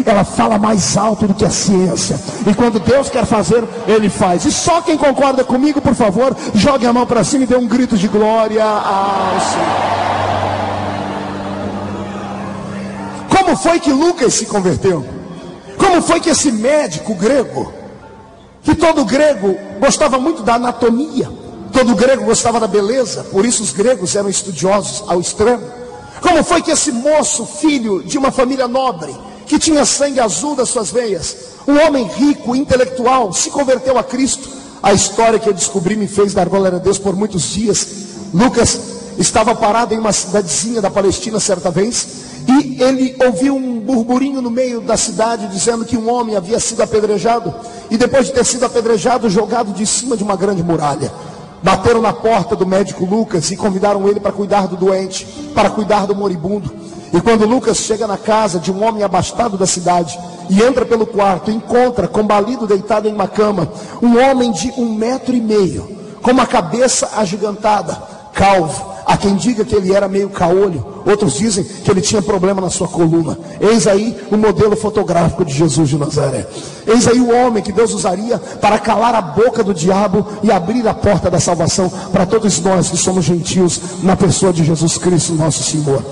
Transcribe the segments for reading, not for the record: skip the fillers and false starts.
ela fala mais alto do que a ciência. E quando Deus quer fazer, Ele faz. E só quem concorda comigo, por favor, jogue a mão para cima e dê um grito de glória ao Senhor. Como foi que Lucas se converteu? Como foi que esse médico grego, que todo grego gostava muito da anatomia, todo grego gostava da beleza, por isso os gregos eram estudiosos ao extremo. Como foi que esse moço, filho de uma família nobre, que tinha sangue azul das suas veias, um homem rico, intelectual, se converteu a Cristo? A história que eu descobri me fez dar glória a Deus por muitos dias. Lucas estava parado em uma cidadezinha da Palestina certa vez, e ele ouviu um burburinho no meio da cidade, dizendo que um homem havia sido apedrejado, e depois de ter sido apedrejado, jogado de cima de uma grande muralha. Bateram na porta do médico Lucas e convidaram ele para cuidar do doente, para cuidar do moribundo. E quando Lucas chega na casa de um homem abastado da cidade e entra pelo quarto, encontra combalido, deitado em uma cama, um homem de 1,5 metro, com uma cabeça agigantada, calvo. Há quem diga que ele era meio caolho, outros dizem que ele tinha problema na sua coluna. Eis aí o modelo fotográfico de Jesus de Nazaré. Eis aí o homem que Deus usaria para calar a boca do diabo e abrir a porta da salvação para todos nós que somos gentios na pessoa de Jesus Cristo, nosso Senhor.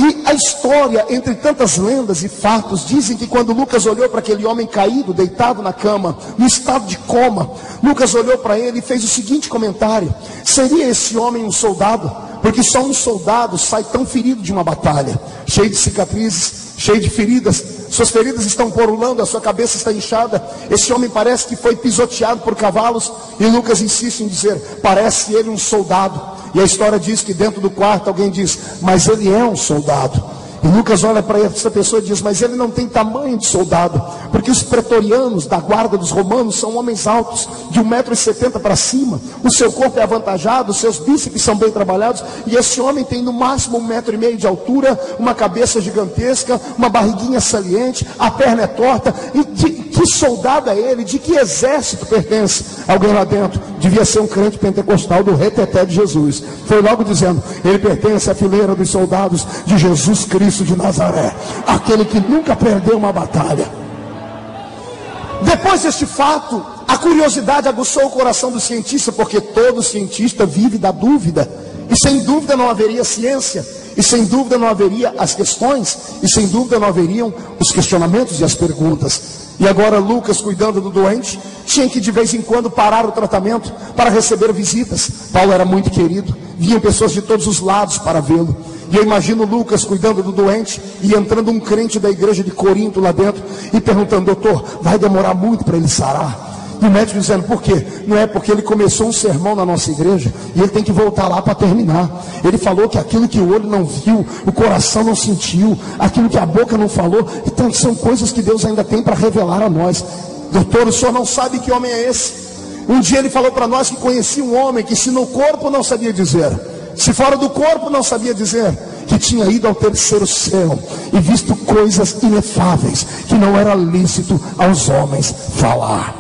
E a história, entre tantas lendas e fatos, dizem que quando Lucas olhou para aquele homem caído, deitado na cama, no estado de coma, Lucas olhou para ele e fez o seguinte comentário: seria esse homem um soldado? Porque só um soldado sai tão ferido de uma batalha, cheio de cicatrizes, cheio de feridas, suas feridas estão porulando, a sua cabeça está inchada. Esse homem parece que foi pisoteado por cavalos. E Lucas insiste em dizer: parece ele um soldado. E a história diz que dentro do quarto alguém diz: mas ele é um soldado. E Lucas olha para essa pessoa e diz: mas ele não tem tamanho de soldado, porque os pretorianos da guarda dos romanos são homens altos, de 1,70 m para cima. O seu corpo é avantajado, os seus bíceps são bem trabalhados. E esse homem tem no máximo 1,5 m de altura, uma cabeça gigantesca, uma barriguinha saliente, a perna é torta. E de que soldado é ele? De que exército pertence? Alguém lá dentro devia ser um crente pentecostal do reteté de Jesus. Foi logo dizendo: ele pertence à fileira dos soldados de Jesus Cristo de Nazaré, aquele que nunca perdeu uma batalha. Depois deste fato, a curiosidade aguçou o coração do cientista, porque todo cientista vive da dúvida, e sem dúvida não haveria ciência, e sem dúvida não haveria as questões, e sem dúvida não haveriam os questionamentos e as perguntas. E agora Lucas, cuidando do doente, tinha que de vez em quando parar o tratamento para receber visitas. Paulo era muito querido, vinham pessoas de todos os lados para vê-lo. E eu imagino Lucas cuidando do doente e entrando um crente da igreja de Corinto lá dentro e perguntando: doutor, vai demorar muito para ele sarar? E o médico dizendo: por quê? Não é porque ele começou um sermão na nossa igreja e ele tem que voltar lá para terminar. Ele falou que aquilo que o olho não viu, o coração não sentiu, aquilo que a boca não falou, então são coisas que Deus ainda tem para revelar a nós. Doutor, o senhor não sabe que homem é esse? Um dia ele falou para nós que conhecia um homem que, se no corpo não sabia dizer, se fora do corpo não sabia dizer, que tinha ido ao terceiro céu e visto coisas inefáveis que não era lícito aos homens falar.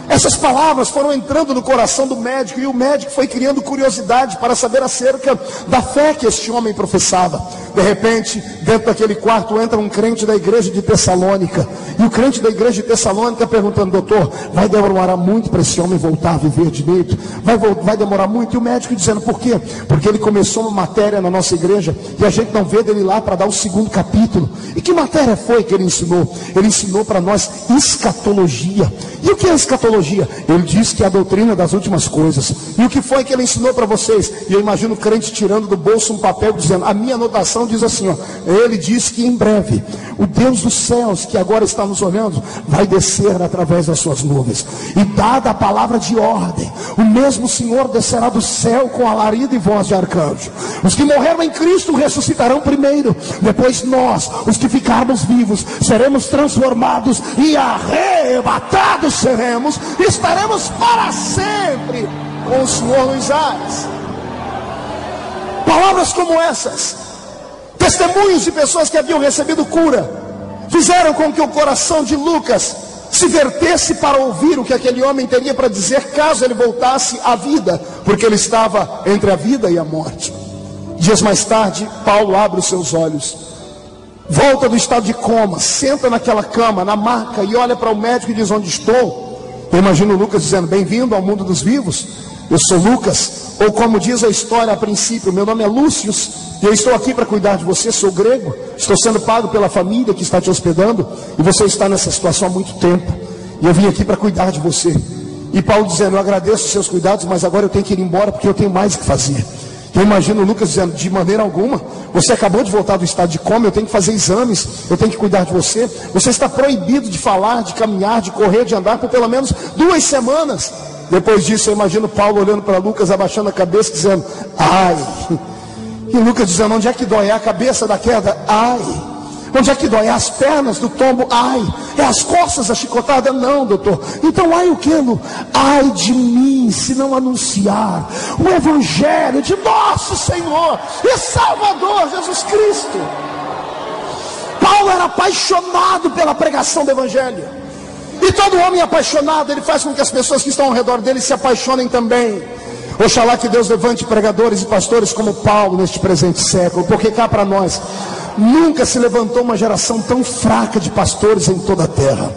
Essas palavras foram entrando no coração do médico, e o médico foi criando curiosidade para saber acerca da fé que este homem professava. De repente, dentro daquele quarto entra um crente da igreja de Tessalônica, e o crente da igreja de Tessalônica perguntando: doutor, vai demorar muito para esse homem voltar a viver direito? Vai demorar muito? E o médico dizendo: por quê? Porque ele começou uma matéria na nossa igreja e a gente não vê dele lá para dar o 2º capítulo. E que matéria foi que ele ensinou? Ele ensinou para nós escatologia. E o que é escatologia? Ele diz que é a doutrina das últimas coisas. E o que foi que ele ensinou para vocês? E eu imagino o crente tirando do bolso um papel dizendo: a minha anotação diz assim, ó: ele diz que em breve o Deus dos céus, que agora está nos olhando, vai descer através das suas nuvens, e dada a palavra de ordem, o mesmo Senhor descerá do céu com alarido e voz de arcanjo. Os que morreram em Cristo ressuscitarão primeiro, depois nós, os que ficarmos vivos, seremos transformados e arrebatados seremos, e estaremos para sempre com o Senhor nos ares. Palavras como essas, testemunhos de pessoas que haviam recebido cura, fizeram com que o coração de Lucas se vertesse para ouvir o que aquele homem teria para dizer caso ele voltasse à vida, porque ele estava entre a vida e a morte. Dias mais tarde, Paulo abre os seus olhos volta do estado de coma, senta naquela cama, na maca, e olha para o médico e diz: onde estou? Eu imagino Lucas dizendo: bem-vindo ao mundo dos vivos, eu sou Lucas. Ou como diz a história a princípio: meu nome é Lúcio, e eu estou aqui para cuidar de você, sou grego, estou sendo pago pela família que está te hospedando, e você está nessa situação há muito tempo, e eu vim aqui para cuidar de você. E Paulo dizendo: eu agradeço os seus cuidados, mas agora eu tenho que ir embora porque eu tenho mais o que fazer. Eu imagino Lucas dizendo: de maneira alguma, você acabou de voltar do estado de coma, eu tenho que fazer exames, eu tenho que cuidar de você. Você está proibido de falar, de caminhar, de correr, de andar por pelo menos 2 semanas. Depois disso, eu imagino Paulo olhando para Lucas, abaixando a cabeça, dizendo: ai. E Lucas dizendo: onde é que dói? É a cabeça da queda? Ai. Onde é que dói? É as pernas do tombo? Ai. É as costas da chicotada? Não, doutor. Então ai o que, Lu? Ai de mim, se não anunciar o evangelho de nosso Senhor e Salvador Jesus Cristo. Paulo era apaixonado pela pregação do evangelho. E todo homem apaixonado, ele faz com que as pessoas que estão ao redor dele se apaixonem também. Oxalá que Deus levante pregadores e pastores como Paulo neste presente século, porque cá para nós nunca se levantou uma geração tão fraca de pastores em toda a terra.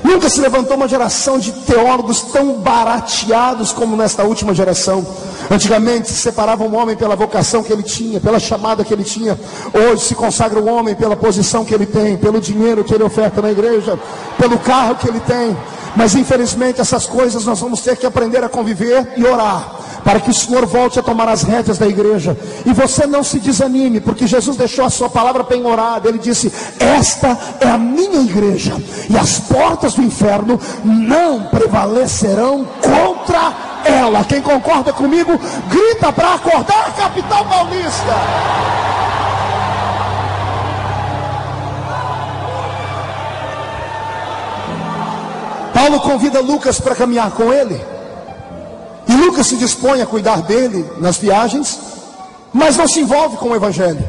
Nunca se levantou uma geração de teólogos tão barateados como nesta última geração. Antigamente se separava um homem pela vocação que ele tinha, pela chamada que ele tinha. Hoje se consagra o homem pela posição que ele tem, pelo dinheiro que ele oferta na igreja, pelo carro que ele tem. Mas infelizmente essas coisas nós vamos ter que aprender a conviver e orar, para que o Senhor volte a tomar as rédeas da igreja. E você não se desanime, porque Jesus deixou a sua palavra penhorada. Ele disse: esta é a minha igreja, e as portas do inferno não prevalecerão contra ela. Quem concorda comigo, grita para acordar a capital paulista. Paulo convida Lucas para caminhar com ele, e Lucas se dispõe a cuidar dele nas viagens, mas não se envolve com o evangelho.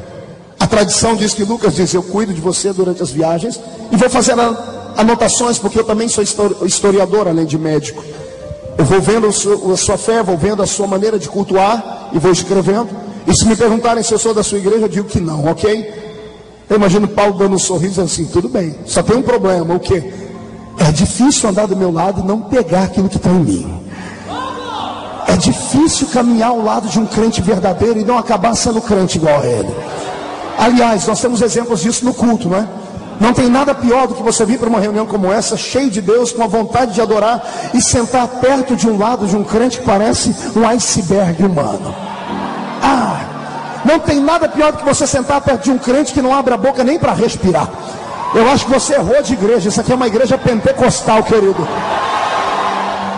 A tradição diz que Lucas diz: eu cuido de você durante as viagens e vou fazer anotações, porque eu também sou historiador além de médico. Eu vou vendo a sua fé, vou vendo a sua maneira de cultuar e vou escrevendo. E se me perguntarem se eu sou da sua igreja, eu digo que não, ok? Eu imagino Paulo dando um sorriso assim: tudo bem, só tem um problema. O quê? É difícil andar do meu lado e não pegar aquilo que está em mim. É difícil caminhar ao lado de um crente verdadeiro e não acabar sendo crente igual a ele. Aliás, nós temos exemplos disso no culto, não é? Não tem nada pior do que você vir para uma reunião como essa, cheio de Deus, com a vontade de adorar, e sentar perto de um lado de um crente que parece um iceberg humano. Não tem nada pior do que você sentar perto de um crente que não abre a boca nem para respirar. Eu acho que você errou de igreja. Isso aqui é uma igreja pentecostal, querido.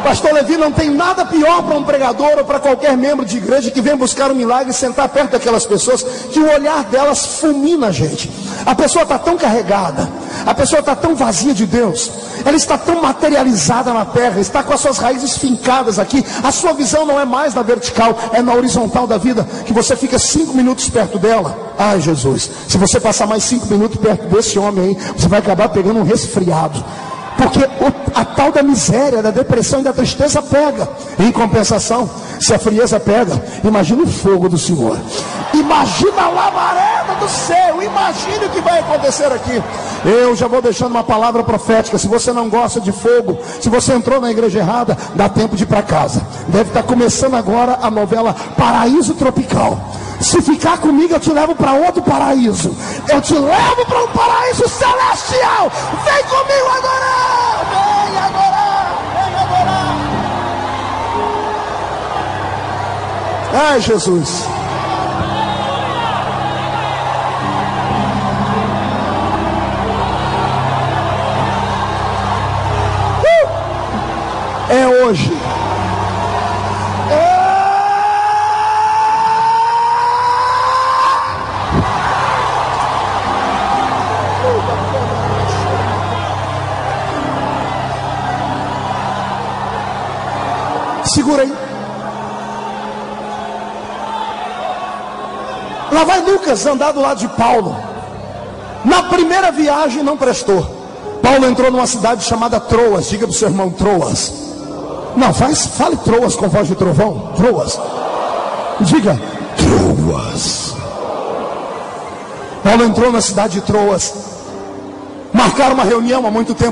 Pastor Levi, não tem nada pior para um pregador ou para qualquer membro de igreja que vem buscar um milagre e sentar perto daquelas pessoas que o olhar delas fulmina a gente. A pessoa está tão carregada, a pessoa está tão vazia de Deus, ela está tão materializada na terra, está com as suas raízes fincadas aqui. A sua visão não é mais na vertical, é na horizontal da vida, que você fica 5 minutos perto dela. Ai Jesus, se você passar mais 5 minutos perto desse homem aí, você vai acabar pegando um resfriado. Porque a tal da miséria, da depressão e da tristeza pega. Em compensação, se a frieza pega, imagina o fogo do Senhor. Imagina a lavareda do céu. Imagine o que vai acontecer aqui. Eu já vou deixando uma palavra profética. Se você não gosta de fogo, se você entrou na igreja errada, dá tempo de ir para casa. Deve estar começando agora a novela Paraíso Tropical. Se ficar comigo, eu te levo para outro paraíso. Eu te levo para um paraíso celestial. Vem comigo agora. Vem adorar. Vem adorar. Ai, Jesus. É hoje. Segura aí. Lá vai Lucas andar do lado de Paulo. Na primeira viagem não prestou. Paulo entrou numa cidade chamada Troas. Diga para o seu irmão: Troas. Não, fale Troas com voz de trovão. Troas. Diga: Troas. Paulo entrou na cidade de Troas, marcaram uma reunião há muito tempo